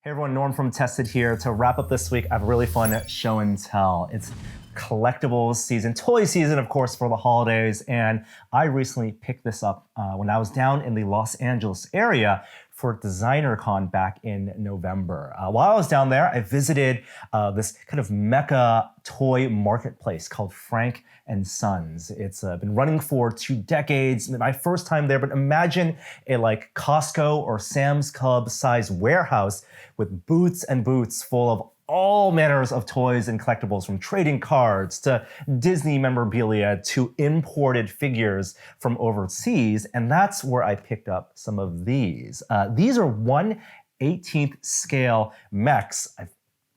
Hey everyone, Norm from Tested here. To wrap up this week, I have a really fun show and tell. It's collectibles season, toy season, of course, for the holidays. And I recently picked this up when I was down in the Los Angeles area for Designer Con back in November. While I was down there, I visited this kind of Mecha toy marketplace called Frank and Sons. It's been running for 2 decades. My first time there, but imagine a like Costco or Sam's Club size warehouse with booths and booths full of all manners of toys and collectibles, from trading cards to Disney memorabilia to imported figures from overseas. And that's where I picked up some of these. These are 1/18th scale mechs. I've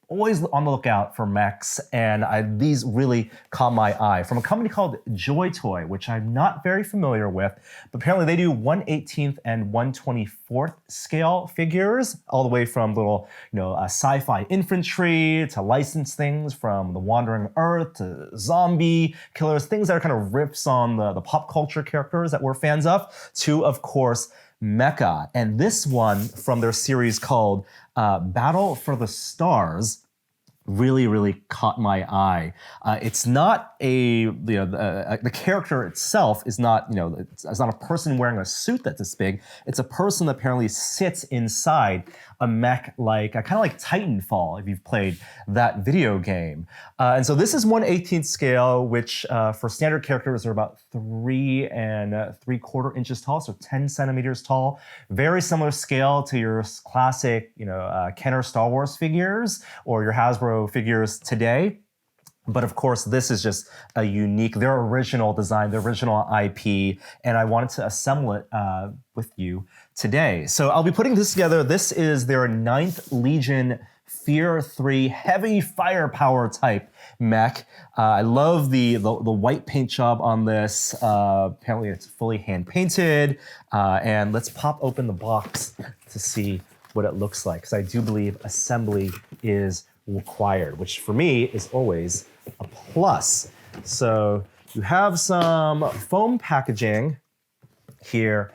always on the lookout for mechs, and these really caught my eye. From a company called JoyToy, which I'm not very familiar with, but apparently they do 1/18th and 1/24th scale figures, all the way from little, sci-fi infantry to licensed things from The Wandering Earth to zombie killers, things that are kind of riffs on the pop culture characters that we're fans of, to, of course, Mecha. And this one from their series called Battle for the Stars really caught my eye. It's not the character itself is not, it's not a person wearing a suit that's this big. It's a person that apparently sits inside a mech, like kind of like Titanfall, if you've played that video game. And so this is 1/18th scale, which for standard characters are about 3 3/4 inches tall, so 10 centimeters tall. Very similar scale to your classic, Kenner Star Wars figures or your Hasbro figures today. But of course, this is just a unique, their original design, their original IP, and I wanted to assemble it with you today. So I'll be putting this together. This is their 9th Legion Fear 3 heavy firepower type mech. I love the white paint job on this. Apparently it's fully hand painted. And let's pop open the box to see what it looks like, because I do believe assembly is required, which for me is always a plus. So you have some foam packaging here,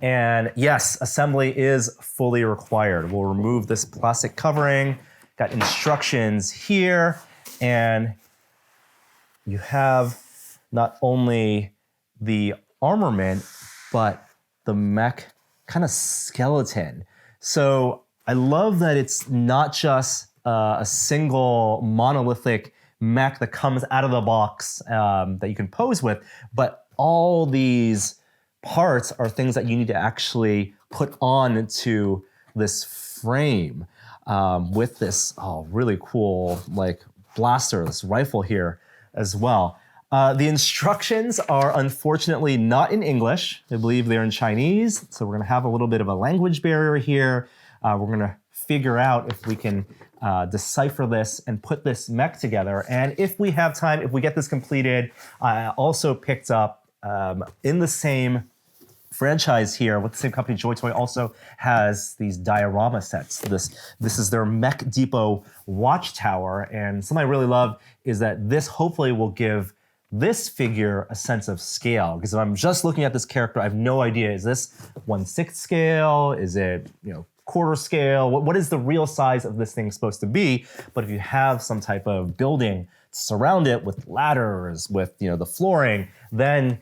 and yes, assembly is fully required. We'll remove this plastic covering, got instructions here, and you have not only the armament, but the mech kind of skeleton. So I love that it's not just a single monolithic mech that comes out of the box that you can pose with, but all these parts are things that you need to actually put on to this frame with this really cool like blaster, this rifle here as well. The instructions are unfortunately not in English. I believe they're in Chinese, so we're gonna have a little bit of a language barrier here. We're gonna figure out if we can decipher this and put this mech together. And if we have time, if we get this completed, I also picked up in the same franchise here with the same company, JoyToy also has these diorama sets. This is their Mech Depot Watchtower, and something I really love is that this hopefully will give this figure a sense of scale, because if I'm just looking at this character, I have no idea, is this 1/6 scale? Is it, quarter scale? What is the real size of this thing supposed to be? But if you have some type of building to surround it with ladders, with the flooring, then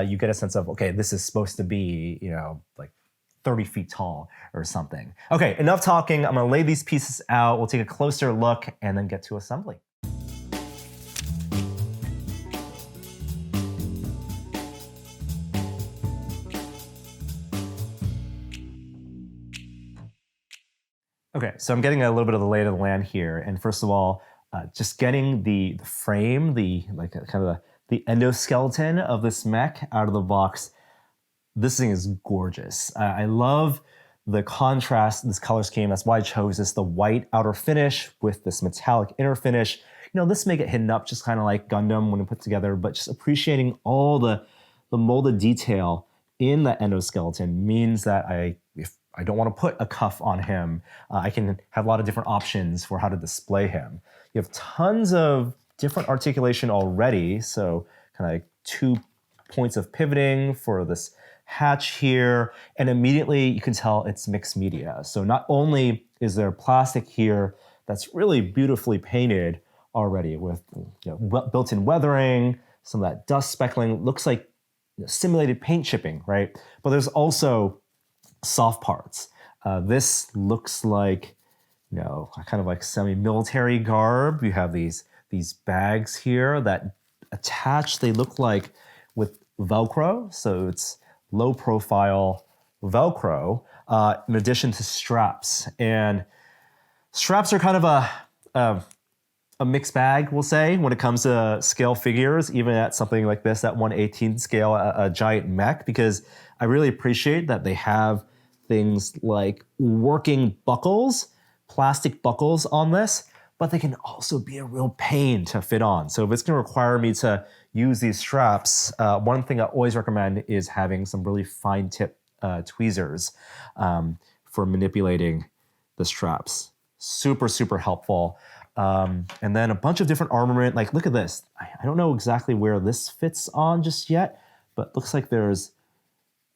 you get a sense of, okay, this is supposed to be like 30 feet tall or something. Okay, enough talking. I'm gonna lay these pieces out. We'll take a closer look and then get to assembly. Okay, so I'm getting a little bit of the lay of the land here. And first of all, just getting the frame, the endoskeleton of this mech out of the box. This thing is gorgeous. I love the contrast, this color scheme. That's why I chose this, the white outer finish with this metallic inner finish. This may get hidden up just kind of like Gundam when put together, but just appreciating all the molded detail in the endoskeleton means that if I don't want to put a cuff on him, I can have a lot of different options for how to display him. You have tons of different articulation already, so kind of like 2 points of pivoting for this hatch here, and immediately you can tell it's mixed media. So not only is there plastic here that's really beautifully painted already with built-in weathering, some of that dust speckling, looks like simulated paint chipping, right? But there's also soft parts. This looks like, kind of like semi-military garb. You have these bags here that attach, they look like with Velcro. So it's low profile Velcro in addition to straps. And straps are kind of a mixed bag, we'll say, when it comes to scale figures, even at something like this, at 1/18 scale, a giant mech, because I really appreciate that they have things like working buckles, plastic buckles on this, but they can also be a real pain to fit on. So if it's gonna require me to use these straps, one thing I always recommend is having some really fine tip tweezers for manipulating the straps. Super, super helpful. And then a bunch of different armament. Like, look at this. I don't know exactly where this fits on just yet, but looks like there's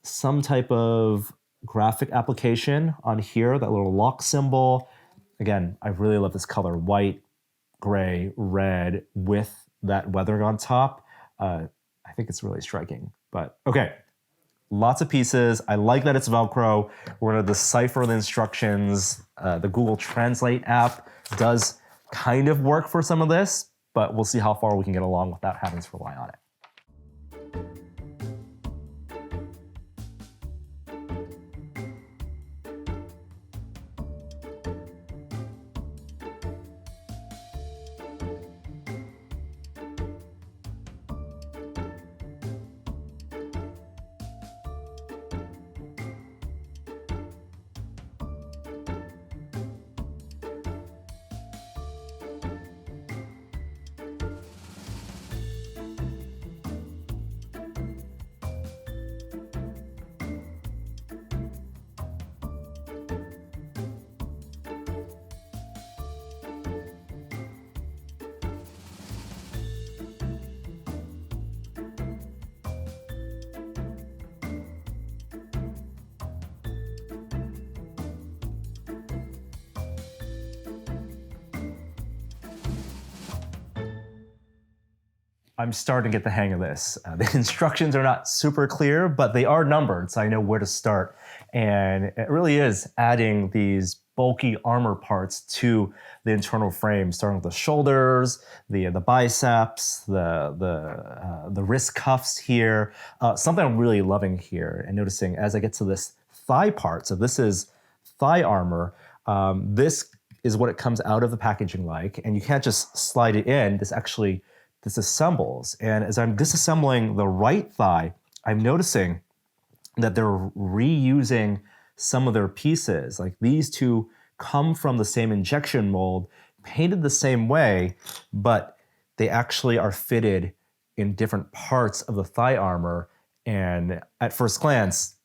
some type of graphic application on here, that little lock symbol. Again, I really love this color, white, gray, red, with that weathering on top. I think it's really striking. But okay, lots of pieces. I like that it's Velcro. We're gonna decipher the instructions. The Google Translate app does kind of work for some of this, but we'll see how far we can get along without having to rely on it. I'm starting to get the hang of this. The instructions are not super clear, but they are numbered, so I know where to start. And it really is adding these bulky armor parts to the internal frame, starting with the shoulders, the biceps, the wrist cuffs here. Something I'm really loving here and noticing as I get to this thigh part. So this is thigh armor. This is what it comes out of the packaging like, and you can't just slide it in. This actually disassembles. And as I'm disassembling the right thigh, I'm noticing that they're reusing some of their pieces. Like, these two come from the same injection mold, painted the same way, but they actually are fitted in different parts of the thigh armor. And at first glance,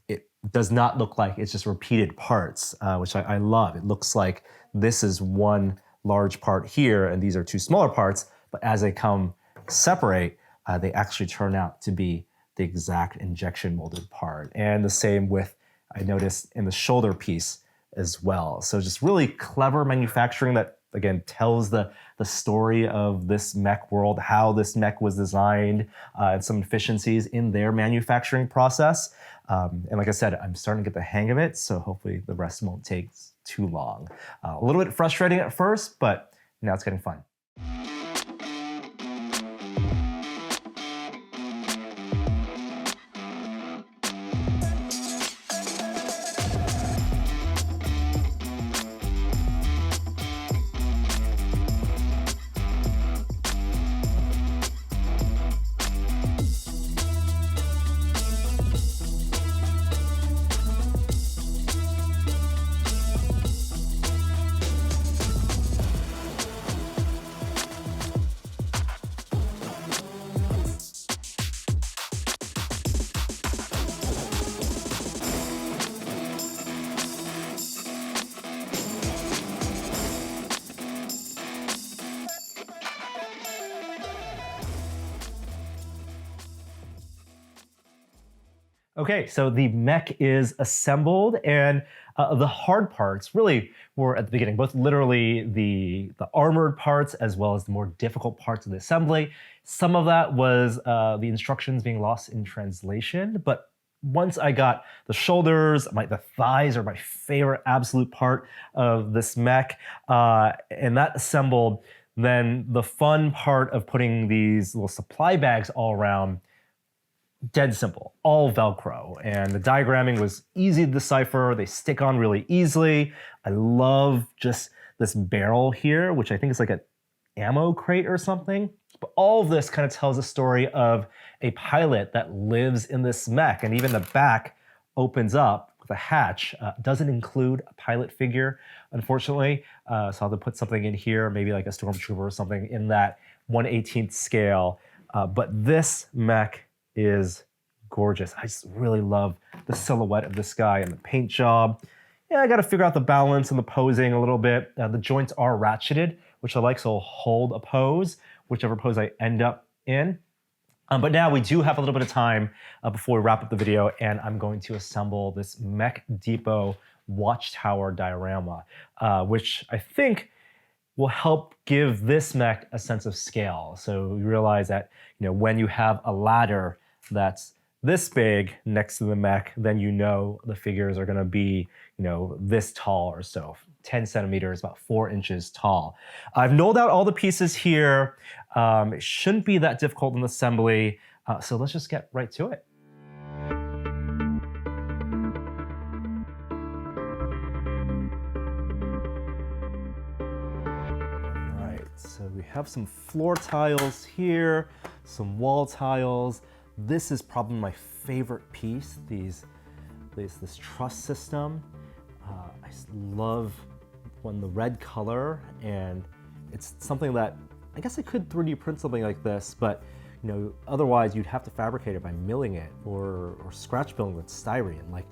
it does not look like it's just repeated parts, which I love. It looks like this is one large part here, and these are two smaller parts. But as they come separate, they actually turn out to be the exact injection molded part. And the same with, I noticed, in the shoulder piece as well. So just really clever manufacturing that, again, tells the story of this mech world, how this mech was designed, and some efficiencies in their manufacturing process. And like I said, I'm starting to get the hang of it, so hopefully the rest won't take too long. A little bit frustrating at first, but now it's getting fun. Okay, so the mech is assembled, and the hard parts really were at the beginning, both literally the armored parts as well as the more difficult parts of the assembly. Some of that was the instructions being lost in translation, but once I got the shoulders, the thighs are my favorite absolute part of this mech, and that assembled, then the fun part of putting these little supply bags all around, dead simple, all Velcro. And the diagramming was easy to decipher. They stick on really easily. I love just this barrel here, which I think is like an ammo crate or something. But all of this kind of tells a story of a pilot that lives in this mech. And even the back opens up with a hatch. Doesn't include a pilot figure, unfortunately. So I'll have to put something in here, maybe like a stormtrooper or something in that 1/18th scale. But this mech is gorgeous. I just really love the silhouette of this guy and the paint job. Yeah, I got to figure out the balance and the posing a little bit. The joints are ratcheted, which I like, so I'll hold a pose, whichever pose I end up in. But now we do have a little bit of time before we wrap up the video, and I'm going to assemble this Mech Depot Watchtower diorama, which I think will help give this mech a sense of scale. So you realize that, when you have a ladder that's this big next to the mech, then the figures are going to be, this tall or so, 10 centimeters, about 4 inches tall. I've knolled out all the pieces here. It shouldn't be that difficult in assembly. So let's just get right to it. So we have some floor tiles here, some wall tiles. This is probably my favorite piece, this truss system. I just love the red color, and it's something that I guess I could 3D print something like this, but otherwise you'd have to fabricate it by milling it or scratch building with styrene. Like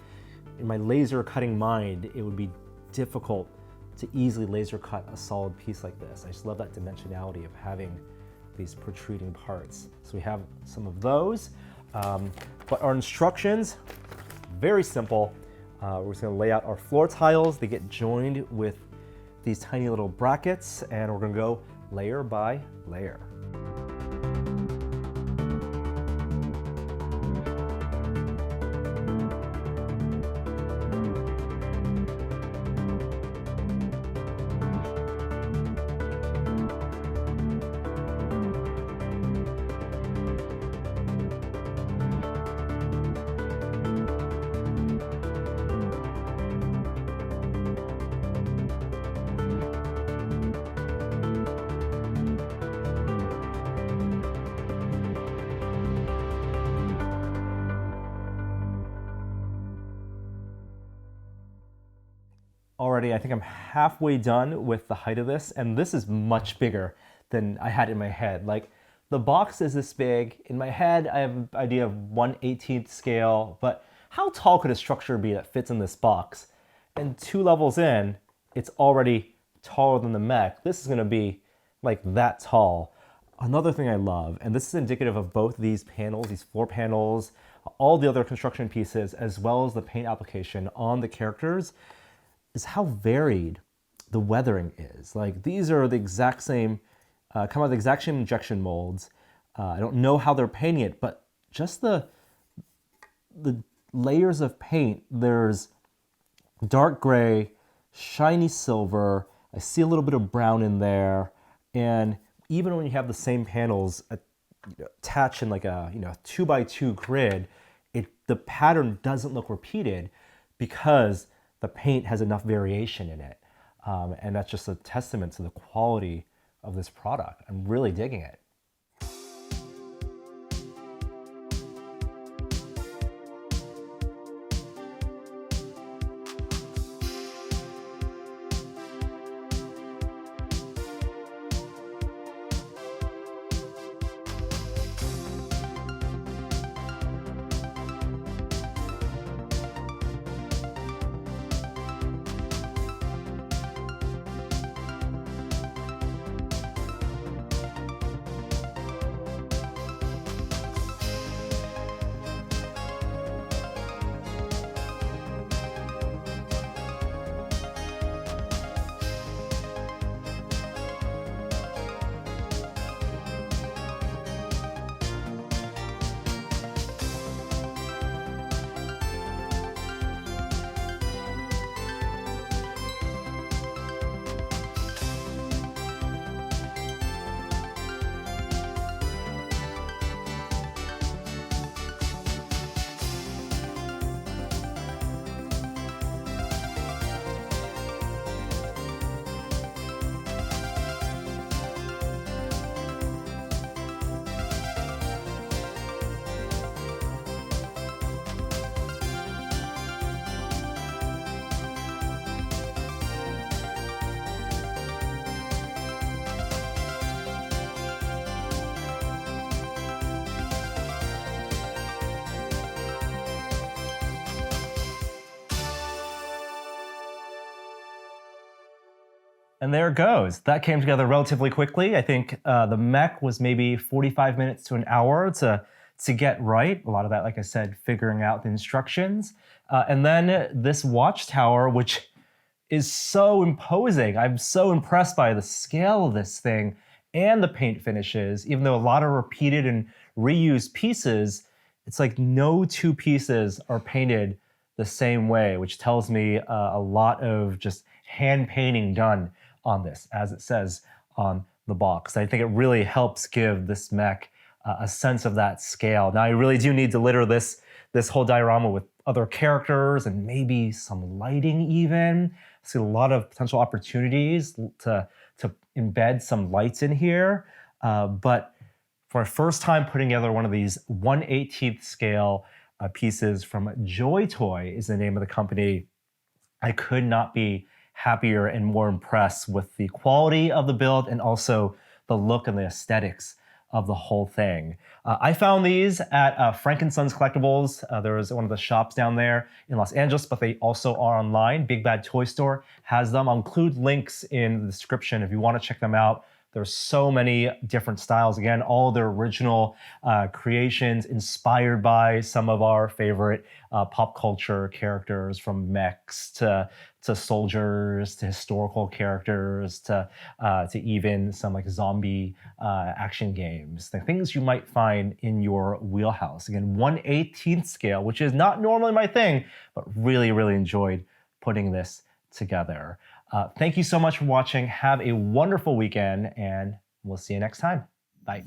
in my laser cutting mind, it would be difficult to easily laser cut a solid piece like this. I just love that dimensionality of having these protruding parts. So we have some of those, but our instructions, very simple. We're just gonna lay out our floor tiles. They get joined with these tiny little brackets, and we're gonna go layer by layer. Already, I think I'm halfway done with the height of this, and this is much bigger than I had in my head. Like, the box is this big. In my head, I have an idea of 1/18th scale, but how tall could a structure be that fits in this box? And 2 levels in, it's already taller than the mech. This is gonna be like that tall. Another thing I love, and this is indicative of both these panels, these floor panels, all the other construction pieces, as well as the paint application on the characters, is how varied the weathering is. Like, these are the exact same, come out of the exact same injection molds. I don't know how they're painting it, but just the layers of paint, there's dark gray, shiny silver, I see a little bit of brown in there, and even when you have the same panels attached in like a 2x2 grid, the pattern doesn't look repeated because the paint has enough variation in it. And that's just a testament to the quality of this product. I'm really digging it. And there it goes. That came together relatively quickly. I think the mech was maybe 45 minutes to an hour to get right. A lot of that, like I said, figuring out the instructions. And then this Watchtower, which is so imposing. I'm so impressed by the scale of this thing and the paint finishes. Even though a lot of repeated and reused pieces, it's like no two pieces are painted the same way, which tells me a lot of just hand painting done on this, as it says on the box. I think it really helps give this mech a sense of that scale. Now, I really do need to litter this whole diorama with other characters and maybe some lighting even. I see a lot of potential opportunities to embed some lights in here. But for my first time putting together one of these 1/18th scale pieces from JoyToy is the name of the company, I could not be happier and more impressed with the quality of the build and also the look and the aesthetics of the whole thing. I found these at Frankenson's Collectibles. There was one of the shops down there in Los Angeles, but they also are online. Big Bad Toy Store has them. I'll include links in the description if you want to check them out. There's so many different styles. Again, all their original creations inspired by some of our favorite pop culture characters, from mechs to soldiers to historical characters to even some like zombie action games. The things you might find in your wheelhouse. Again, 1/18th scale, which is not normally my thing, but really, really enjoyed putting this together. Thank you so much for watching. Have a wonderful weekend, and we'll see you next time. Bye.